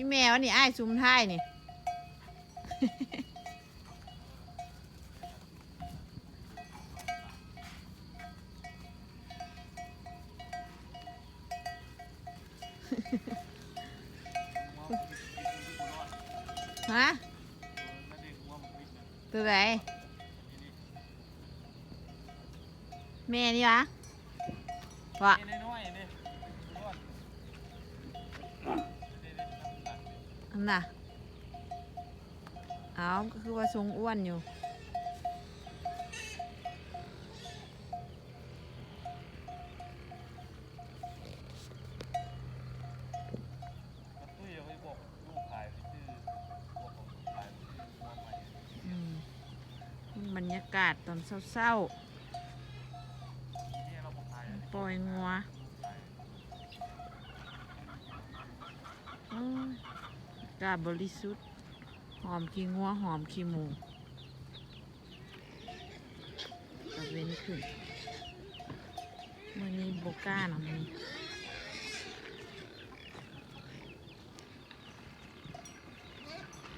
นี่แมวนี่อ้ายซุ้มท้ายนี่ ฮะตัวไหนแม่นี่วะวะอันน่ะเอาก็คือว่าทรงอ้วนอยู่บรรยากาศตอนเศร้าๆปล่อยงัวอากาศบริสุทธิ์หอมขี้งัวหอมขี้หมูตะเว้นขึ้นมื่อนี้โบก้าหน่อย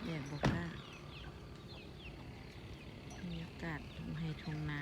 แดดโบก้าบรรยากาศทำให้ทงนา